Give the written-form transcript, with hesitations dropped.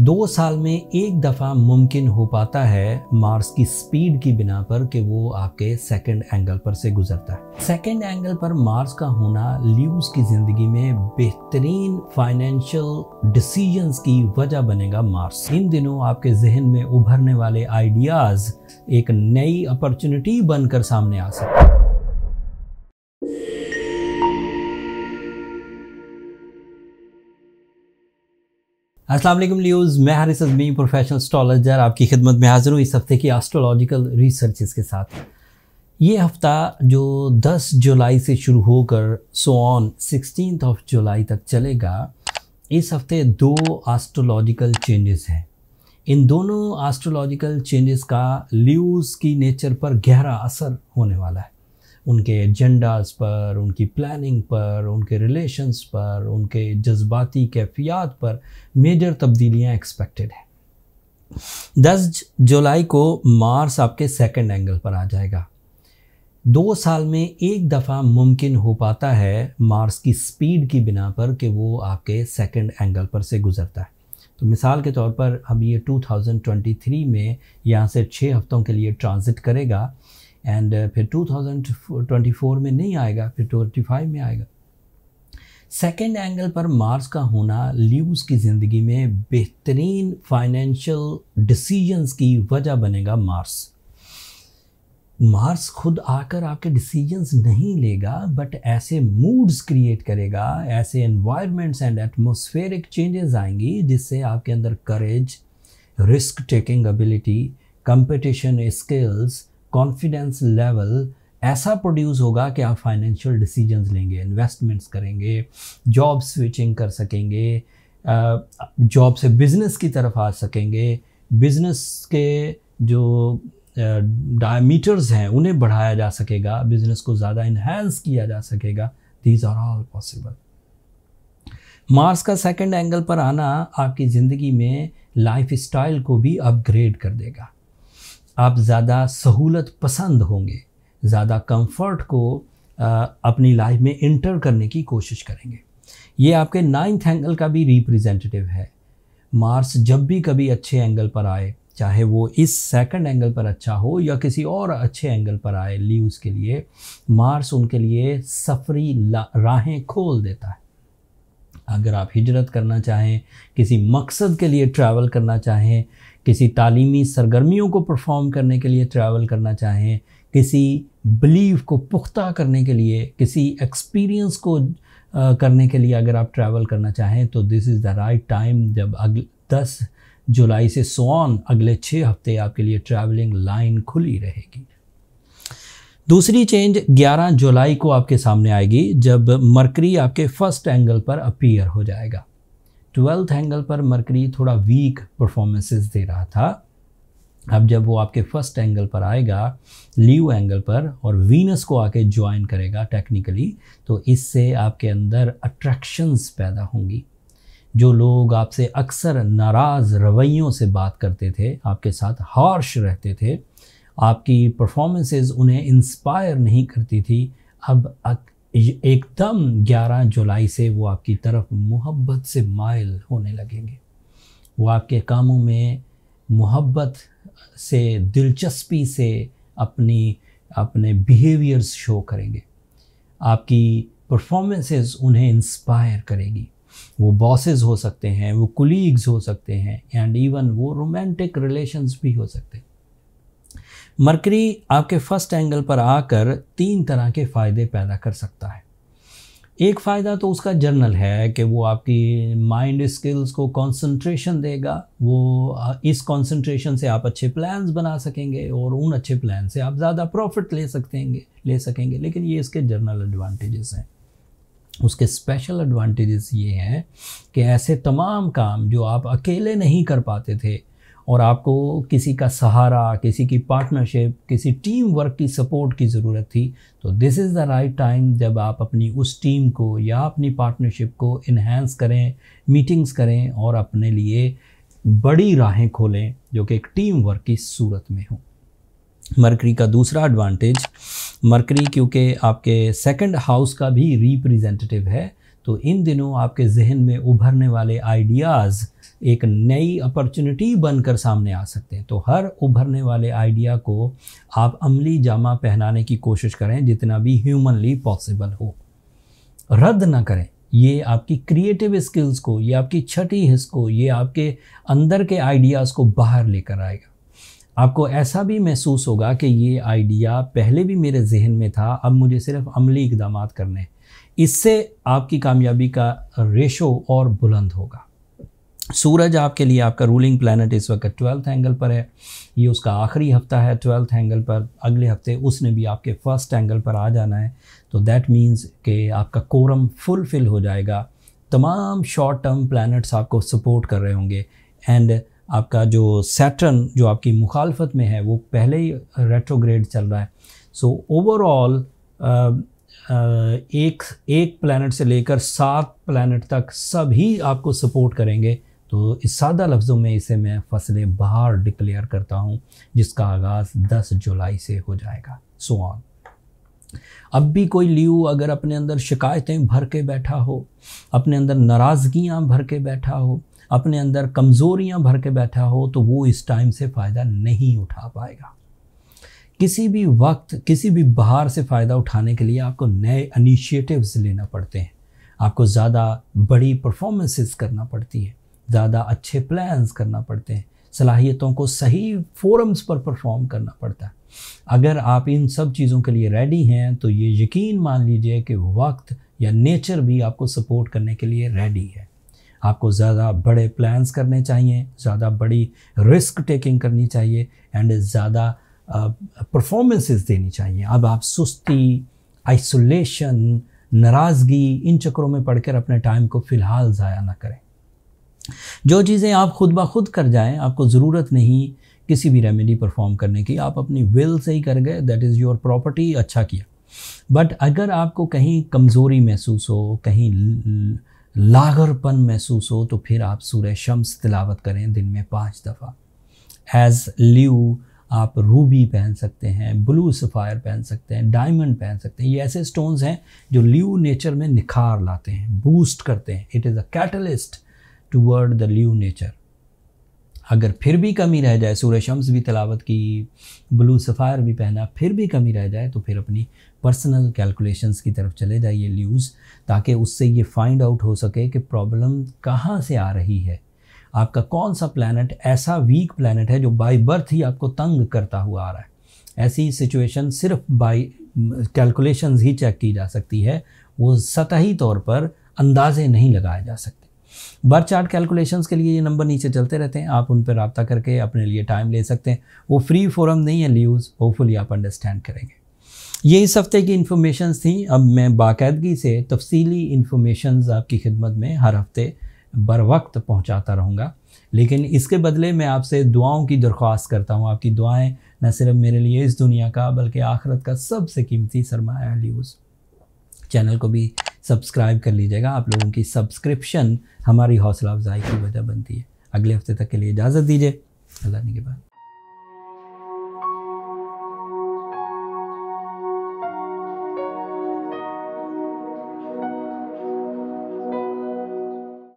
2 साल में एक दफ़ा मुमकिन हो पाता है मार्स की स्पीड की बिना पर कि वो आपके सेकंड एंगल पर से गुजरता है। सेकंड एंगल पर मार्स का होना ल्यूस की ज़िंदगी में बेहतरीन फाइनेंशियल डिसीजंस की वजह बनेगा। मार्स इन दिनों आपके जहन में उभरने वाले आइडियाज़ एक नई अपॉर्चुनिटी बनकर सामने आ सकते हैं। अस्सलाम वालेकुम ल्यूज़, मैं हारिस अज़मी प्रोफेशनल एस्ट्रोलॉजर आपकी खिदमत में हाज़िर हूँ इस हफ्ते की एस्ट्रोलॉजिकल रिसर्चेस के साथ। ये हफ्ता जो 10 जुलाई से शुरू होकर सो ऑन 16 जुलाई तक चलेगा, इस हफ्ते 2 एस्ट्रोलॉजिकल चेंजेस हैं। इन दोनों एस्ट्रोलॉजिकल चेंजेस का ल्यूज़ की नेचर पर गहरा असर होने वाला है। उनके एजेंडाज़ पर, उनकी प्लानिंग पर, उनके रिलेशंस पर, उनके जज्बाती कैफियत पर मेजर तब्दीलियाँ एक्सपेक्टेड है। 10 जुलाई को मार्स आपके सेकंड एंगल पर आ जाएगा। 2 साल में एक दफ़ा मुमकिन हो पाता है मार्स की स्पीड की बिना पर कि वो आपके सेकंड एंगल पर से गुजरता है। तो मिसाल के तौर पर अब ये 2023 में यहाँ से 6 हफ्तों के लिए ट्रांजिट करेगा एंड फिर 2024 में नहीं आएगा, फिर 25 में आएगा। सेकेंड एंगल पर मार्स का होना ल्यूज़ की ज़िंदगी में बेहतरीन फाइनेंशियल डिसीजंस की वजह बनेगा। मार्स खुद आकर आपके डिसीजंस नहीं लेगा, बट ऐसे मूड्स क्रिएट करेगा, ऐसे एनवायरनमेंट्स एंड एटमॉस्फेरिक चेंजेस आएंगी जिससे आपके अंदर courage, risk taking ability, competition skills, confidence level ऐसा प्रोड्यूस होगा कि आप फाइनेंशियल डिसीजंस लेंगे, इन्वेस्टमेंट्स करेंगे, जॉब स्विचिंग कर सकेंगे, जॉब से बिज़नेस की तरफ आ सकेंगे, बिज़नेस के जो डायमीटर्स हैं उन्हें बढ़ाया जा सकेगा, बिज़नेस को ज़्यादा इन्हांस किया जा सकेगा। These are all possible. Mars का सेकंड एंगल पर आना आपकी ज़िंदगी में लाइफ स्टाइल को भी अपग्रेड कर देगा। आप ज़्यादा सहूलत पसंद होंगे, ज़्यादा कंफर्ट को अपनी लाइफ में इंटर करने की कोशिश करेंगे। ये आपके 9th एंगल का भी रिप्रेजेंटेटिव है। मार्स जब भी कभी अच्छे एंगल पर आए, चाहे वो इस सेकंड एंगल पर अच्छा हो या किसी और अच्छे एंगल पर आए, ल्यूज़ के लिए मार्स उनके लिए सफरी राहें खोल देता है। अगर आप हिजरत करना चाहें, किसी मकसद के लिए ट्रैवल करना चाहें, किसी तालीमी सरगर्मियों को परफॉर्म करने के लिए ट्रैवल करना चाहें, किसी बिलीव को पुख्ता करने के लिए, किसी एक्सपीरियंस को करने के लिए अगर आप ट्रैवल करना चाहें, तो this is the right time. जब 10 जुलाई से सो ऑन अगले 6 हफ्ते आपके लिए ट्रैवलिंग लाइन खुली रहेगी। दूसरी चेंज 11 जुलाई को आपके सामने आएगी, जब मरकरी आपके फर्स्ट एंगल पर अपीयर हो जाएगा। 12th एंगल पर मरकरी थोड़ा वीक परफॉर्मेंसेस दे रहा था। अब जब वो आपके फर्स्ट एंगल पर आएगा, लीव एंगल पर, और वीनस को आके ज्वाइन करेगा टेक्निकली, तो इससे आपके अंदर अट्रैक्शंस पैदा होंगी। जो लोग आपसे अक्सर नाराज़ रवैयों से बात करते थे, आपके साथ हार्श रहते थे, आपकी परफॉर्मेंसेस उन्हें इंस्पायर नहीं करती थी, अब एकदम 11 जुलाई से वो आपकी तरफ मोहब्बत से माइल होने लगेंगे। वो आपके कामों में मोहब्बत से, दिलचस्पी से अपने बिहेवियर्स शो करेंगे। आपकी परफॉर्मेंसेस उन्हें इंस्पायर करेगी। वो बॉसेस हो सकते हैं, वो कुलीग्स हो सकते हैं, एंड इवन वो रोमांटिक रिलेशंस भी हो सकते हैं। मरकरी आपके फर्स्ट एंगल पर आकर 3 तरह के फ़ायदे पैदा कर सकता है। एक फ़ायदा तो उसका जर्नल है कि वो आपकी माइंड स्किल्स को कंसंट्रेशन देगा। वो इस कंसंट्रेशन से आप अच्छे प्लान्स बना सकेंगे और उन अच्छे प्लान से आप ज़्यादा प्रॉफिट ले सकेंगे। लेकिन ये इसके जर्नल एडवांटेजेस हैं। उसके स्पेशल एडवांटेजेस ये हैं कि ऐसे तमाम काम जो आप अकेले नहीं कर पाते थे और आपको किसी का सहारा, किसी की पार्टनरशिप, किसी टीम वर्क की सपोर्ट की ज़रूरत थी, तो this is the right time जब आप अपनी उस टीम को या अपनी पार्टनरशिप को इन्हांस करें, मीटिंग्स करें और अपने लिए बड़ी राहें खोलें जो कि एक टीम वर्क की सूरत में हो। मरकरी का दूसरा एडवांटेज, मरकरी क्योंकि आपके सेकंड हाउस का भी रिप्रेजेंटेटिव है, तो इन दिनों आपके जहन में उभरने वाले आइडियाज़ एक नई अपॉर्चुनिटी बनकर सामने आ सकते हैं। तो हर उभरने वाले आइडिया को आप अमली जामा पहनाने की कोशिश करें जितना भी ह्यूमनली पॉसिबल हो। रद्द ना करें। ये आपकी क्रिएटिव स्किल्स को, ये आपकी छठी हिस्स को, ये आपके अंदर के आइडियाज़ को बाहर लेकर आएगा। आपको ऐसा भी महसूस होगा कि ये आइडिया पहले भी मेरे जहन में था, अब मुझे सिर्फ अमली इक़दाम करने हैं। इससे आपकी कामयाबी का रेशो और बुलंद होगा। सूरज आपके लिए आपका रूलिंग प्लैनेट इस वक्त 12th एंगल पर है। ये उसका आखिरी हफ्ता है 12th एंगल पर। अगले हफ्ते उसने भी आपके फर्स्ट एंगल पर आ जाना है। तो दैट मीन्स कि आपका कोरम फुलफिल हो जाएगा। तमाम शॉर्ट टर्म प्लैनेट्स आपको सपोर्ट कर रहे होंगे। एंड आपका जो सैटर्न जो आपकी मुखालफत में है वो पहले ही रेट्रोग्रेड चल रहा है। सो ओवरऑल एक प्लैनेट से लेकर 7 प्लैनेट तक सभी आपको सपोर्ट करेंगे। तो इस सादा लफ्ज़ों में इसे मैं फसले बहार डिक्लेयर करता हूँ, जिसका आगाज़ 10 जुलाई से हो जाएगा। So on. अब भी कोई लियो अगर अपने अंदर शिकायतें भर के बैठा हो, अपने अंदर नाराज़गियाँ भर के बैठा हो, अपने अंदर कमज़ोरियाँ भर के बैठा हो, तो वो इस टाइम से फ़ायदा नहीं उठा पाएगा। किसी भी वक्त किसी भी बहार से फ़ायदा उठाने के लिए आपको नए इनिशिएटिव्स लेना पड़ते हैं। आपको ज़्यादा बड़ी परफॉर्मेंसेस करना पड़ती है, ज़्यादा अच्छे प्लान्स करना पड़ते हैं, सलाहियतों को सही फोरम्स पर परफॉर्म करना पड़ता है। अगर आप इन सब चीज़ों के लिए रेडी हैं तो ये यकीन मान लीजिए कि वक्त या नेचर भी आपको सपोर्ट करने के लिए रेडी है। आपको ज़्यादा बड़े प्लान्स करने चाहिए, ज़्यादा बड़ी रिस्क टेकिंग करनी चाहिए एंड ज़्यादा परफॉर्मेंसेस देनी चाहिए। अब आप सुस्ती, आइसोलेशन, नाराज़गी इन चक्करों में पड़कर अपने टाइम को फ़िलहाल ज़ाया ना करें। जो चीज़ें आप खुद ब खुद कर जाएं, आपको ज़रूरत नहीं किसी भी रेमेडी परफॉर्म करने की। आप अपनी विल से ही कर गए, दैट इज़ योर प्रॉपर्टी, अच्छा किया। बट अगर आपको कहीं कमज़ोरी महसूस हो, कहीं लागरपन महसूस हो, तो फिर आप सूरह शम्स तिलावत करें दिन में 5 दफ़ा। एज़ लियो आप रूबी पहन सकते हैं, ब्लू सफ़ायर पहन सकते हैं, डायमंड पहन सकते हैं। ये ऐसे स्टोन्स हैं जो लियो नेचर में निखार लाते हैं, बूस्ट करते हैं। It is a catalyst toward the Leo nature. अगर फिर भी कमी रह जाए, सूरह शम्स भी तिलावत की, ब्लू सफ़ायर भी पहना, फिर भी कमी रह जाए, तो फिर अपनी पर्सनल कैलकुलेशंस की तरफ चले जाइए ल्यूज़, ताकि उससे ये फाइंड आउट हो सके कि प्रॉब्लम कहाँ से आ रही है। आपका कौन सा प्लैनेट ऐसा वीक प्लैनेट है जो बाय बर्थ ही आपको तंग करता हुआ आ रहा है। ऐसी सिचुएशन सिर्फ बाय कैलकुलेशंस ही चेक की जा सकती है, वो सतही तौर पर अंदाजे नहीं लगाए जा सकते। बर्थ चार्ट कैलकुलेशंस के लिए ये नंबर नीचे चलते रहते हैं, आप उन पर रब्ता करके अपने लिए टाइम ले सकते हैं। वो फ्री फोरम नहीं है ल्यूज़, होपफुली आप अंडरस्टैंड करेंगे। ये इस हफ्ते की इन्फॉर्मेशंस थी। अब मैं बाकायदगी से तफसीली इन्फॉर्मेशंस आपकी खिदमत में हर हफ्ते बर वक्त पहुँचाता रहूँगा, लेकिन इसके बदले मैं आपसे दुआओं की दरख्वास्त करता हूँ। आपकी दुआएं न सिर्फ मेरे लिए इस दुनिया का बल्कि आखिरत का सबसे कीमती सरमाया है ल्यूज़। चैनल को भी सब्सक्राइब कर लीजिएगा। आप लोगों की सब्सक्रिप्शन हमारी हौसला अफजाई की वजह बनती है। अगले हफ्ते तक के लिए इजाज़त दीजिए। अल्लाह ने के बाद।